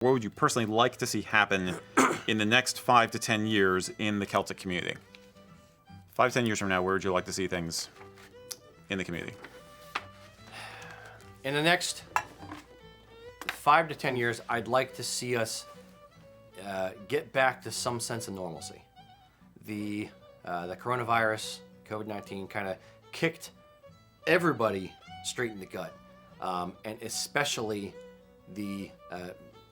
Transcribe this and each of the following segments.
What would you personally like to see happen in the next 5 to 10 years in the Celtic community? 5 to 10 years from now, where would you like to see things in the community? In the next 5 to 10 years, I'd like to see us get back to some sense of normalcy. The coronavirus, COVID-19, kind of kicked everybody straight in the gut, and especially the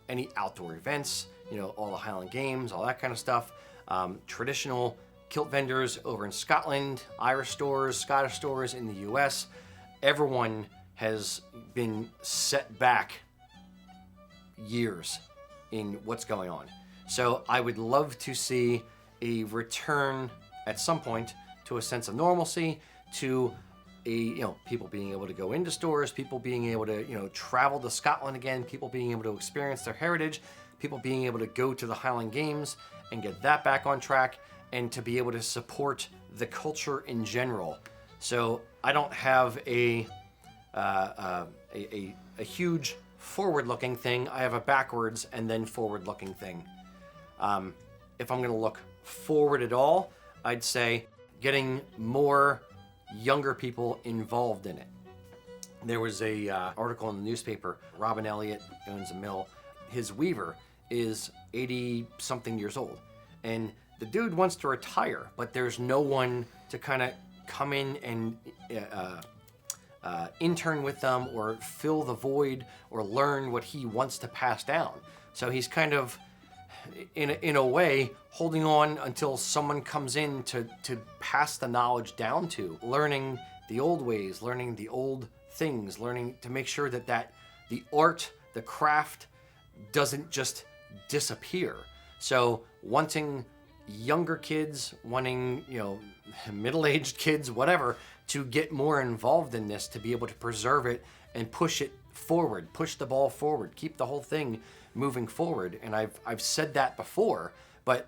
any outdoor events, all the Highland games, all that kind of stuff. Traditional kilt vendors over in Scotland, Irish stores, Scottish stores in the US, everyone has been set back years in what's going on. So I would love to see a return at some point to a sense of normalcy, to people being able to go into stores, people being able to, travel to Scotland again, people being able to experience their heritage, people being able to go to the Highland Games and get that back on track, and to be able to support the culture in general. So I don't have a huge forward-looking thing. I have a backwards and then forward-looking thing. If I'm going to look forward at all, I'd say getting more younger people involved in it. There was a article in the newspaper. Robin Elliott owns a mill. His weaver is 80-something years old, and the dude wants to retire, but there's no one to kind of come in and intern with them or fill the void or learn what he wants to pass down. So he's kind of, in a way, holding on until someone comes in to pass the knowledge down to, learning the old ways, learning the old things, learning to make sure that the art, the craft doesn't just disappear. So wanting younger kids, wanting, middle-aged kids, whatever, to get more involved in this, to be able to preserve it and push it forward, push the ball forward, keep the whole thing moving forward. And I've said that before, but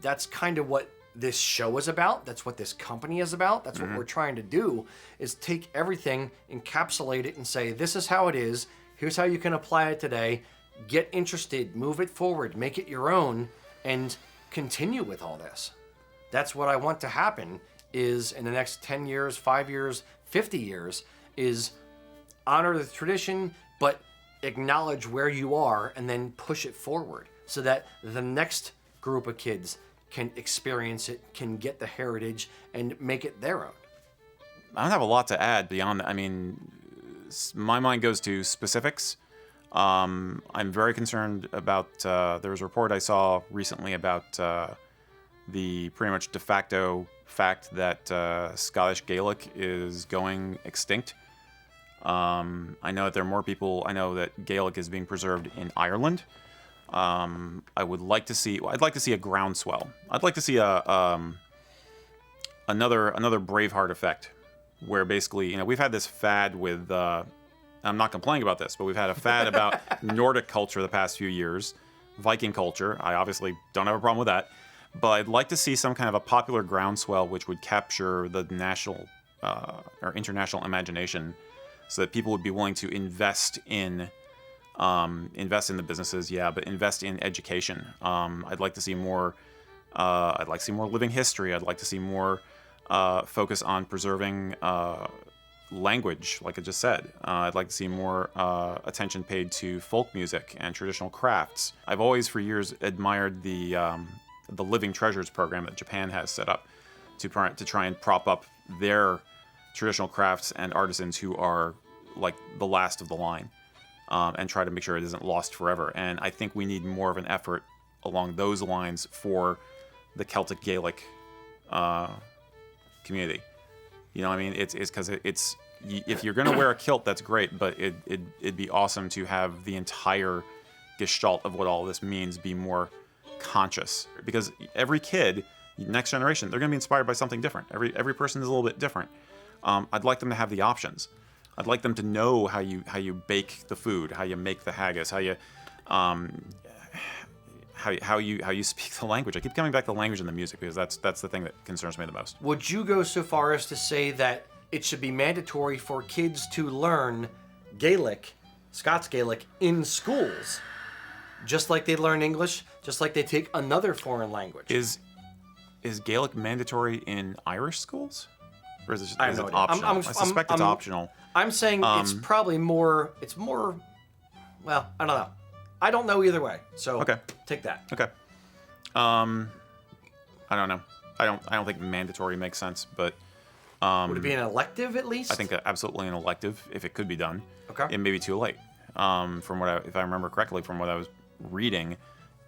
that's kind of what this show is about. That's what this company is about. That's what we're trying to do, is take everything, encapsulate it, and say, this is how it is. Here's how you can apply it today. Get interested, move it forward, make it your own, and continue with all this. That's what I want to happen, is in the next 10 years, 5 years, 50 years, is honor the tradition, but acknowledge where you are and then push it forward so that the next group of kids can experience it, can get the heritage, and make it their own. I don't have a lot to add beyond that. I mean, my mind goes to specifics. I'm very concerned about, there was a report I saw recently about the pretty much de facto fact that Scottish Gaelic is going extinct. I know that there are more people. I know that Gaelic is being preserved in Ireland. I'd like to see a groundswell. I'd like to see another Braveheart effect, where basically, we've had this fad with, I'm not complaining about this, but we've had a fad about Nordic culture the past few years, Viking culture. I obviously don't have a problem with that, but I'd like to see some kind of a popular groundswell which would capture the national or international imagination, so that people would be willing to invest in the businesses, but invest in education. I'd like to see more. I'd like to see more living history. I'd like to see more focus on preserving language, like I just said. I'd like to see more attention paid to folk music and traditional crafts. I've always, for years, admired the Living Treasures program that Japan has set up to try and prop up their traditional crafts and artisans who are like the last of the line, and try to make sure it isn't lost forever. And I think we need more of an effort along those lines for the Celtic Gaelic community. It's because it's if you're going to wear a kilt, that's great, but it'd be awesome to have the entire gestalt of what all this means be more conscious, because every kid, next generation, they're going to be inspired by something different. Every person is a little bit different. I'd like them to have the options. I'd like them to know how you bake the food, how you make the haggis, how you speak the language. I keep coming back to the language and the music, because that's the thing that concerns me the most. Would you go so far as to say that it should be mandatory for kids to learn Gaelic, Scots Gaelic, in schools? Just like they learn English, just like they take another foreign language. Is Gaelic mandatory in Irish schools? Or is it, I have is no it idea. optional? I suspect it's optional. I'm saying it's probably more. It's more. Well, I don't know. I don't know either way. So Okay. take that. Okay. I don't know. I don't think mandatory makes sense, but Would it be an elective at least? I think absolutely an elective if it could be done. Okay. It may be too late. From what if I remember correctly from what I was reading,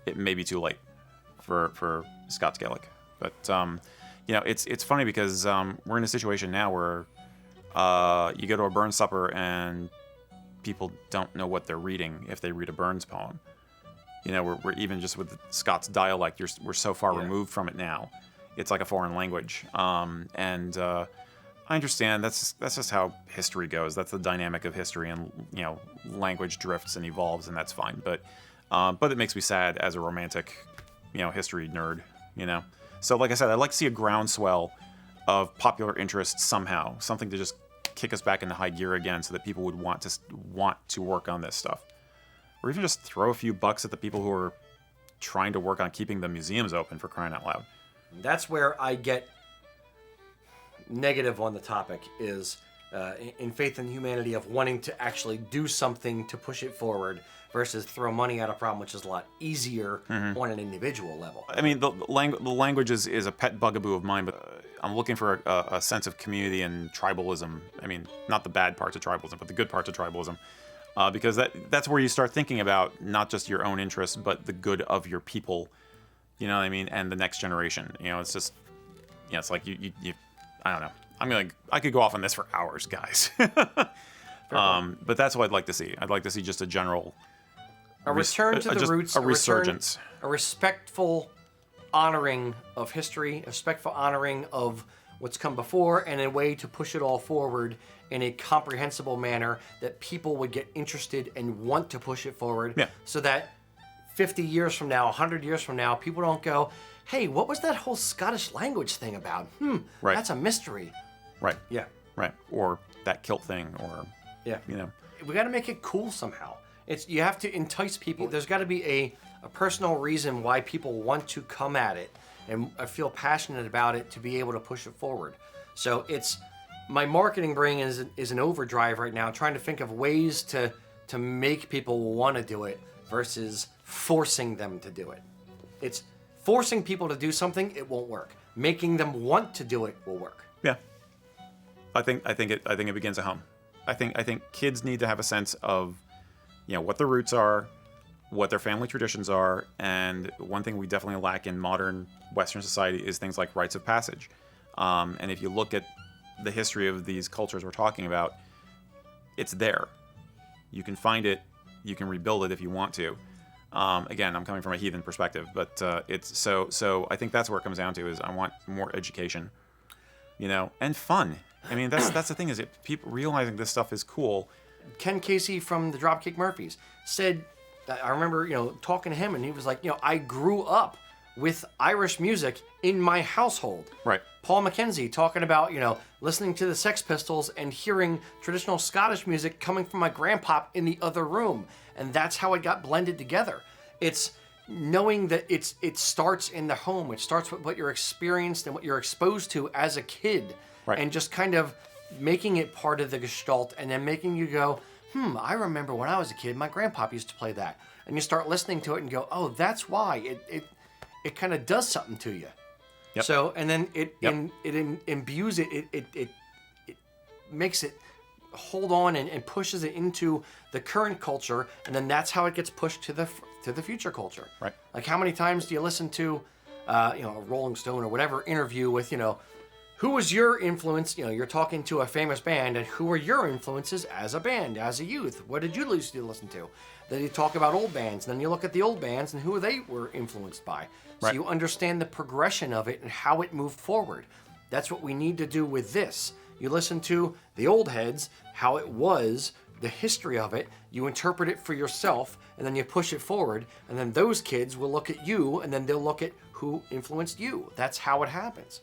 it may be too late for Scots Gaelic. But it's funny because we're in a situation now where you go to a Burns supper and people don't know what they're reading if they read a Burns poem. We're even just with the Scots dialect, we're so far removed from it now. It's like a foreign language. I understand that's just how history goes. That's the dynamic of history, and language drifts and evolves, and that's fine. But it makes me sad as a romantic, history nerd. So like I said, I'd like to see a groundswell of popular interest somehow, something to just kick us back into high gear again, so that people would want to work on this stuff, or even just throw a few bucks at the people who are trying to work on keeping the museums open, for crying out loud. That's where I get negative on the topic, is in faith and humanity of wanting to actually do something to push it forward versus throw money at a problem, which is a lot easier on an individual level. I mean, the language is a pet bugaboo of mine, but I'm looking for a sense of community and tribalism. I mean, not the bad parts of tribalism, but the good parts of tribalism. Because that's where you start thinking about not just your own interests, but the good of your people, you know what I mean, and the next generation. It's just, it's like you I don't know. I could go off on this for hours, guys. But that's what I'd like to see. I'd like to see just a general... A return to the roots. A resurgence. A respectful honoring of history, a respectful honoring of what's come before, and a way to push it all forward in a comprehensible manner that people would get interested and want to push it forward. Yeah. So that 50 years from now, 100 years from now, people don't go, hey, what was that whole Scottish language thing about? Right. That's a mystery. Right. Yeah. Right. Or that kilt thing, or... Yeah. We got to make it cool somehow. You have to entice people. There's got to be a personal reason why people want to come at it and feel passionate about it to be able to push it forward. So my marketing brain is an overdrive right now, trying to think of ways to make people want to do it versus forcing them to do it. It's forcing people to do something, it won't work. Making them want to do it will work. Yeah. I think it begins at home. I think kids need to have a sense of what their roots are, what their family traditions are, and one thing we definitely lack in modern Western society is things like rites of passage. And if you look at the history of these cultures we're talking about, it's there. You can find it, you can rebuild it if you want to. Again, I'm coming from a heathen perspective, but it's so I think that's where it comes down to, is I want more education, and fun. I mean, that's the thing, is people realizing this stuff is cool. Ken Casey from the Dropkick Murphys said, I remember, talking to him, and he was like, I grew up with Irish music in my household. Right. Paul McKenzie talking about, listening to the Sex Pistols and hearing traditional Scottish music coming from my grandpa in the other room. And that's how it got blended together. It's knowing that it starts in the home. It starts with what you're experienced and what you're exposed to as a kid. Right. And just kind of making it part of the gestalt, and then making you go, I remember when I was a kid, my grandpa used to play that. And you start listening to it and go, oh, that's why. It kind of does something to you. Yep. So, and then it imbues it, it makes it hold on and pushes it into the current culture, and then that's how it gets pushed to the future culture. Right. Like, how many times do you listen to, a Rolling Stone or whatever interview with, who was your influence? You're talking to a famous band, and who were your influences as a band, as a youth? What did you used to listen to? Then you talk about old bands, and then you look at the old bands and who they were influenced by. So Right. you understand the progression of it and how it moved forward. That's what we need to do with this. You listen to the old heads, how it was, the history of it, you interpret it for yourself, and then you push it forward, and then those kids will look at you, and then they'll look at who influenced you. That's how it happens.